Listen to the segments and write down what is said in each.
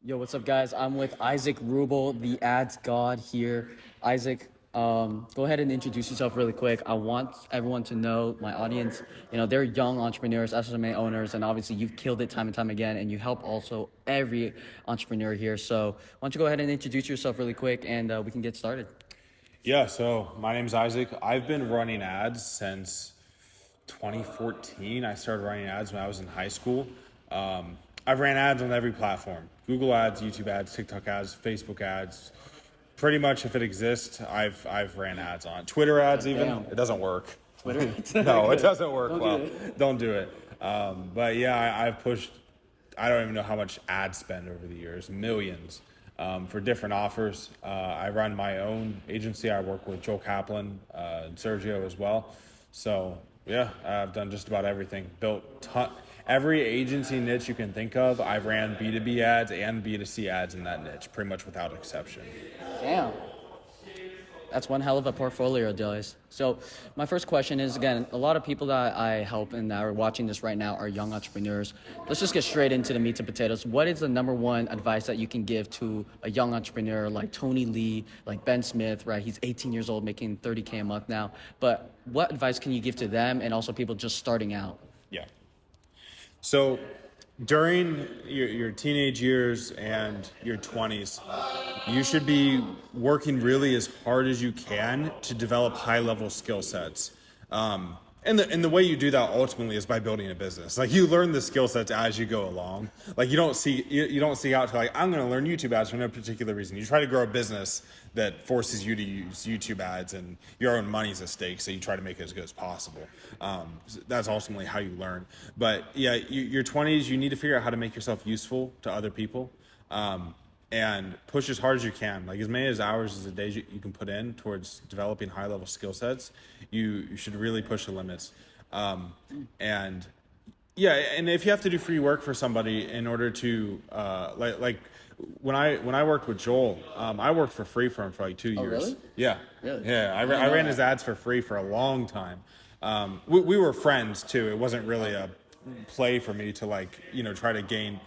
Yo, what's up, guys? I'm with Issac Ruble, the ads god here. Isaac, go ahead and introduce yourself really quick. I want everyone to know, my audience, they're young entrepreneurs, SMMA owners, and obviously you've killed it time and time again, and you help also every entrepreneur here. So why don't you go ahead and introduce yourself really quick, and we can get started. Yeah, so my name's Isaac. I've been running ads since 2014. I started running ads when I was in high school. I've ran ads on every platform: Google ads, YouTube ads, TikTok ads, Facebook ads. Pretty much if it exists, I've ran ads on Twitter ads. Even Damn. it doesn't work. Twitter? No, it doesn't work Don't well. do it. Don't do it. But yeah, I've pushed. I don't even know how much ad spend over the years, millions, for different offers. I run my own agency. I work with Joel Kaplan and Sergio as well. So yeah, I've done just about everything. Every agency niche you can think of. I've ran B2B ads and B2C ads in that niche, pretty much without exception. Damn. That's one hell of a portfolio, guys. So my first question is, again, a lot of people that I help and that are watching this right now are young entrepreneurs. Let's just get straight into the meat and potatoes. What is the number one advice that you can give to a young entrepreneur like Tony Lee, like Ben Smith, right? He's 18 years old, making 30K a month now. But what advice can you give to them and also people just starting out? Yeah. So during your teenage years and your 20s, you should be working really as hard as you can to develop high-level skill sets. And the way you do that ultimately is by building a business. Like, you learn the skill sets as you go along. Like, you don't see out to, like, I'm going to learn YouTube ads for no particular reason. You try to grow a business that forces you to use YouTube ads, and your own money's at stake, so you try to make it as good as possible. That's ultimately how you learn. But yeah, your 20s, you need to figure out how to make yourself useful to other people. And push as hard as you can, like as many as hours as a day you can put in towards developing high-level skill sets. You should really push the limits. And yeah, and if you have to do free work for somebody in order to like when I worked with Joel, I worked for free for him for like 2 years. Oh, really? Yeah. Really? Yeah, I ran his ads for free for a long time. We were friends too. It wasn't really a play for me to try to gain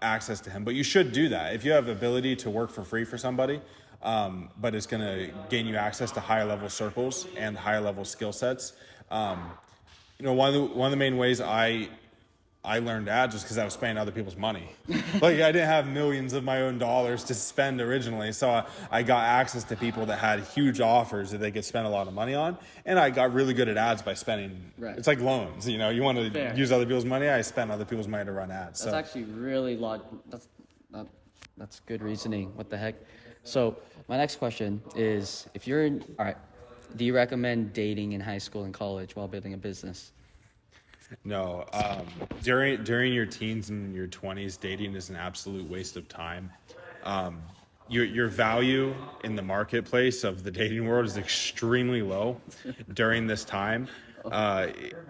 access to him, but you should do that if you have the ability to work for free for somebody, but it's going to gain you access to higher level circles and higher level skill sets. One of the main ways I learned ads was because I was spending other people's money. Like, I didn't have millions of my own dollars to spend originally, so I got access to people that had huge offers that they could spend a lot of money on, and I got really good at ads by spending. Right. It's like loans. You want to Fair. use other people's money. I spent other people's money to run ads. That's actually really that's good reasoning. What the heck? So my next question is, all right, do you recommend dating in high school and college while building a business? No. During your teens and your 20s, dating is an absolute waste of time. Your value in the marketplace of the dating world is extremely low during this time.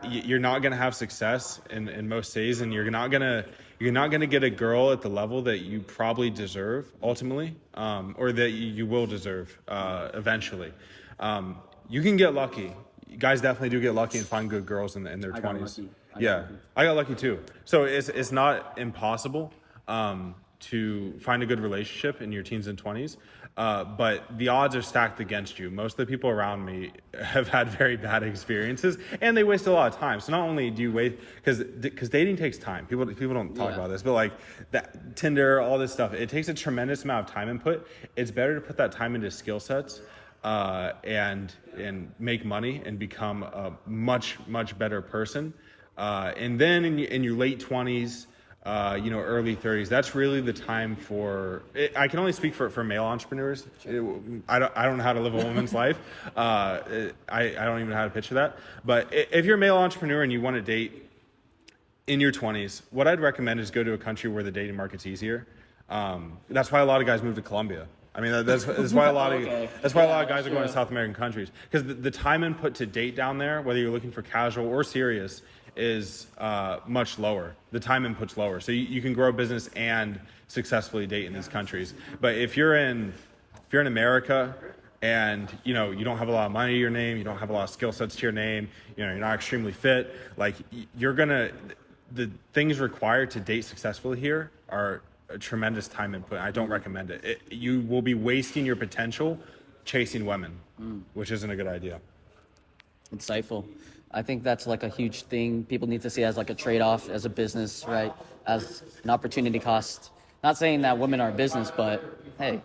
You're not going to have success in most days, and you're not going to get a girl at the level that you probably deserve ultimately, or that you will deserve eventually. You can get lucky. Guys definitely do get lucky and find good girls in their 20s. I got lucky too. So it's not impossible to find a good relationship in your teens and 20s, but the odds are stacked against you. Most of the people around me have had very bad experiences, and they waste a lot of time. So not only do you wait, because dating takes time. People don't talk about this, but like that Tinder, all this stuff, it takes a tremendous amount of time input. It's better to put that time into skill sets and make money and become a much better person. And then in your late 20s, early 30s, that's really the time for it. I can only speak for male entrepreneurs. I don't know how to live a woman's life. I don't even know how to picture that. But if you're a male entrepreneur and you want to date in your 20s, what I'd recommend is go to a country where the dating market's easier. That's why a lot of guys move to Colombia. I mean, that's why a lot of guys are going to South American countries, because the time input to date down there, whether you're looking for casual or serious, is much lower. The time input's lower, so you can grow a business and successfully date in these countries. But if you're in America and you don't have a lot of money to your name, you don't have a lot of skill sets to your name, you're not extremely fit, like the things required to date successfully here are a tremendous time input. I don't recommend it. You will be wasting your potential chasing women, which isn't a good idea. Insightful. I think that's like a huge thing people need to see as like a trade-off as a business, right? As an opportunity cost. Not saying that women are business, but hey,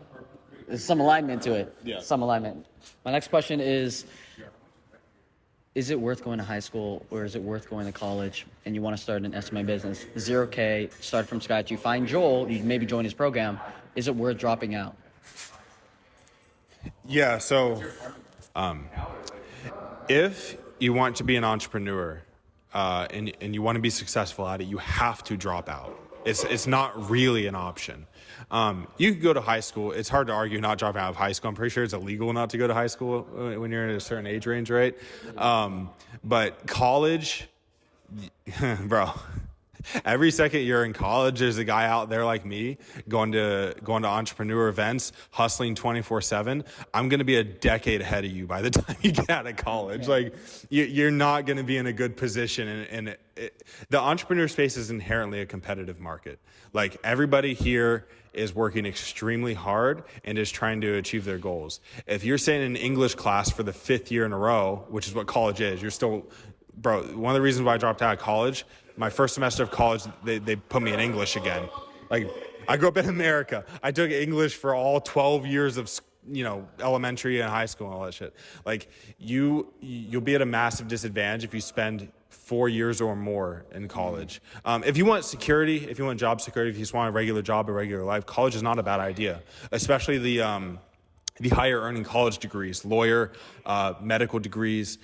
there's some alignment to it. Yeah. Some alignment. My next question is it worth going to high school or is it worth going to college and you want to start an SMA business? 0K, start from scratch. You find Joel, you maybe join his program. Is it worth dropping out? Yeah, so if you want to be an entrepreneur and you want to be successful at it, you have to drop out. It's not really an option. You can go to high school. It's hard to argue not dropping out of high school. I'm pretty sure it's illegal not to go to high school when you're in a certain age range, right? But college, bro, every second you're in college, there's a guy out there like me going to entrepreneur events, hustling 24/7. I'm going to be a decade ahead of you by the time you get out of college. Like you're not going to be in a good position. And the entrepreneur space is inherently a competitive market. Like everybody here is working extremely hard and is trying to achieve their goals. If you're saying in English class for the 5th year in a row, which is what college is, you're still, bro, one of the reasons why I dropped out of college, my first semester of college, they put me in English again. Like, I grew up in America. I took English for all 12 years of, elementary and high school and all that shit. Like, you'll be at a massive disadvantage if you spend 4 years or more in college. If you want security, if you want job security, if you just want a regular job, a regular life, college is not a bad idea, especially the higher earning college degrees, lawyer, medical degrees,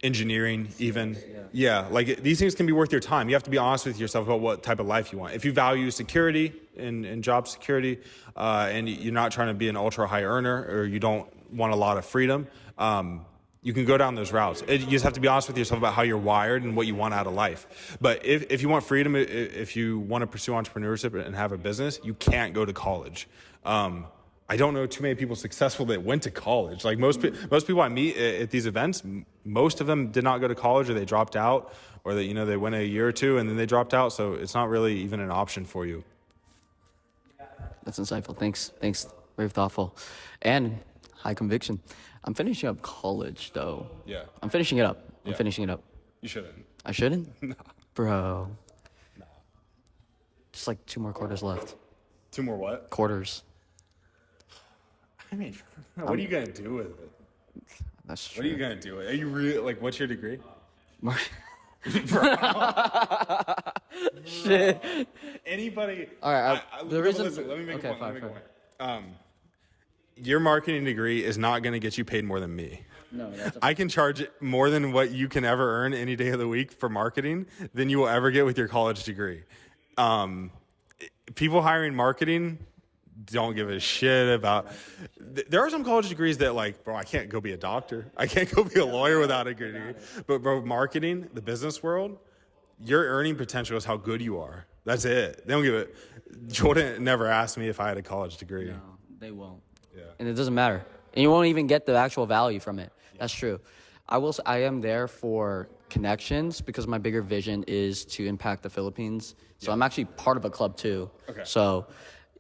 engineering even. Yeah, like these things can be worth your time. You have to be honest with yourself about what type of life you want. If you value security and job security, and you're not trying to be an ultra high earner or you don't want a lot of freedom, you can go down those routes. You just have to be honest with yourself about how you're wired and what you want out of life. But if you want freedom, if you want to pursue entrepreneurship and have a business, you can't go to college. I don't know too many people successful that went to college. Like most people I meet at these events, most of them did not go to college or they dropped out or they went a year or two and then they dropped out. So it's not really even an option for you. That's insightful. Thanks. Very thoughtful. And high conviction. I'm finishing up college though. Yeah. I'm finishing it up. Yeah. I'm finishing it up. You shouldn't. I shouldn't? No. Bro. No. Just like 2 more quarters left. 2 more what? Quarters. I mean, what are you going to do with it? That's true. What are you going to do with it? Are you really, like, what's your degree? Shit. Anybody. All right. The reason. Listen, let me make okay, a point. fine, Let me make a point. Your marketing degree is not going to get you paid more than me. No, that's I can charge more than what you can ever earn any day of the week for marketing than you will ever get with your college degree. People hiring marketing don't give a shit about. There are some college degrees that like, bro, I can't go be a doctor. I can't go be a lawyer without a degree. But bro, marketing, the business world, your earning potential is how good you are. That's it. They don't give it. Jordan never asked me if I had a college degree. No, they won't. Yeah. And it doesn't matter. And you won't even get the actual value from it. Yeah. That's true. I am there for connections because my bigger vision is to impact the Philippines. So I'm actually part of a club too. Okay. So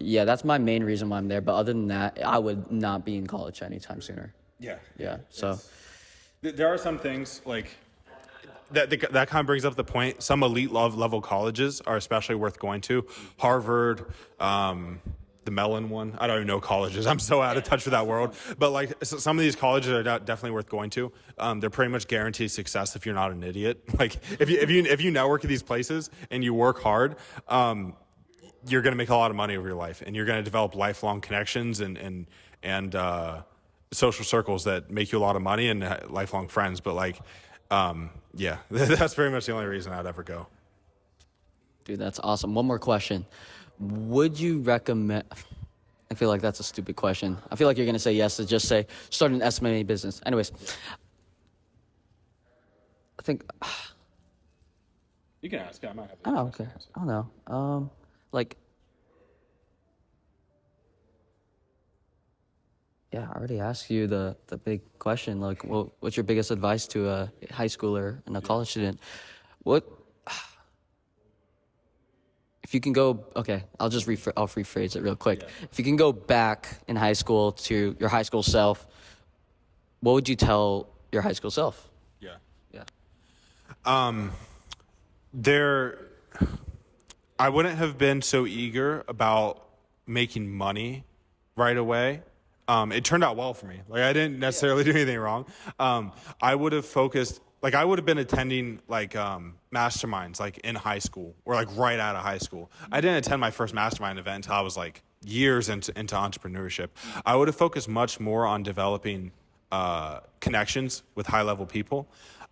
yeah, that's my main reason why I'm there. But other than that, I would not be in college anytime sooner. Yeah. Yeah. So there are some things like that kind of brings up the point. Some elite level colleges are especially worth going to. Harvard, the Mellon one. I don't even know colleges. I'm so out of touch with that world. But like some of these colleges are definitely worth going to. They're pretty much guaranteed success if you're not an idiot. Like if you network at these places and you work hard, you're going to make a lot of money over your life, and you're going to develop lifelong connections and social circles that make you a lot of money and lifelong friends. But like, yeah, that's very much the only reason I'd ever go. dude, that's awesome. One more question. Would you recommend... I feel like that's a stupid question. I feel like you're going to say yes to just say, start an SMMA business. Anyways, I think... You can ask. I might have. Oh, okay. I don't know. Yeah, I already asked you the big question. Like, what's your biggest advice to a high schooler and a college student? If if you can go, okay, I'll rephrase it real quick. If you can go back in high school to your high school self, what would you tell your high school self? Yeah. Yeah. I wouldn't have been so eager about making money right away. It turned out well for me. Like, I didn't necessarily do anything wrong. I would have focused, like, I would have been attending like masterminds like in high school or like right out of high school. I didn't attend my first mastermind event until I was like years into entrepreneurship. I would have focused much more on developing connections with high level people.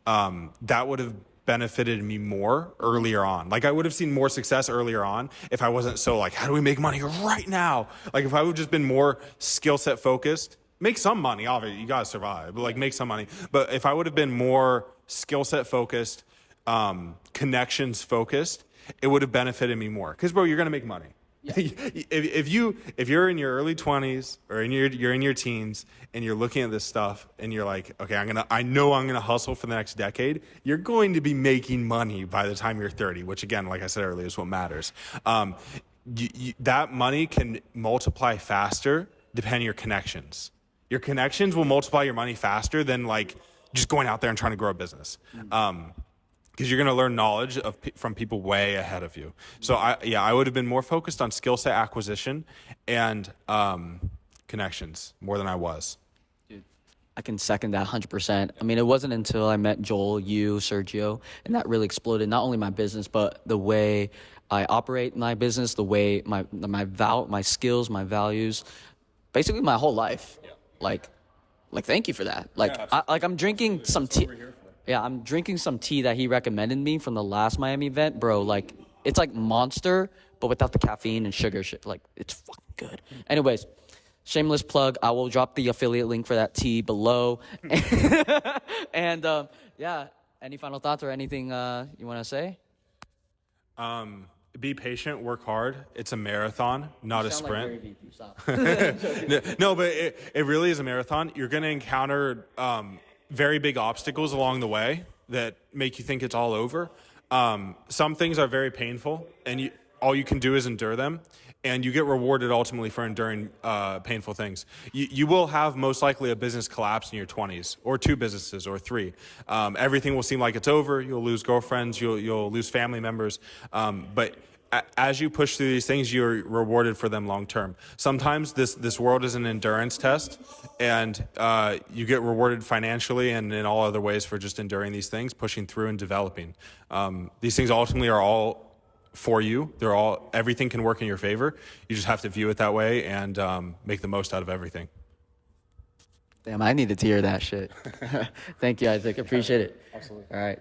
That would have benefited me more earlier on. Like, I would have seen more success earlier on if I wasn't so like, how do we make money right now? Like, if I would have just been more skill set focused, make some money, obviously you gotta survive, but like make some money. But if I would have been more skill set focused, connections focused, it would have benefited me more. Because bro, you're gonna make money. Yeah. if you're in your early 20s or you're in your teens and you're looking at this stuff and you're like, okay, I know I'm gonna hustle for the next decade, you're going to be making money by the time you're 30, which again, like I said earlier, is what matters. That money can multiply faster depending on your connections. Your connections will multiply your money faster than like just going out there and trying to grow a business. Because you're going to learn knowledge from people way ahead of you. So I would have been more focused on skill set acquisition and connections more than I was. Dude, I can second that 100%. I mean, it wasn't until I met Joel, you, Sergio, and that really exploded not only my business, but the way I operate my business, the way my skills, my values, basically my whole life. Yeah. Like thank you for that. Like, yeah, I'm drinking some tea. Yeah, I'm drinking some tea that he recommended me from the last Miami event, bro. Like, it's like Monster, but without the caffeine and sugar shit. Like, it's fucking good. Anyways, shameless plug. I will drop the affiliate link for that tea below. And yeah, any final thoughts or anything you want to say? Be patient, work hard. It's a marathon, not a sprint. Like no, but it really is a marathon. You're going to encounter very big obstacles along the way that make you think it's all over. Some things are very painful, and all you can do is endure them, and you get rewarded ultimately for enduring painful things. You will have most likely a business collapse in your 20s, or 2 businesses, or 3. Everything will seem like it's over. You'll lose girlfriends. You'll lose family members. But as you push through these things, you're rewarded for them long term. Sometimes this world is an endurance test, and you get rewarded financially and in all other ways for just enduring these things, pushing through and developing. These things ultimately are all for you. Everything can work in your favor. You just have to view it that way and make the most out of everything. Damn, I needed to hear that shit. Thank you, Isaac. Appreciate it. Absolutely. All right.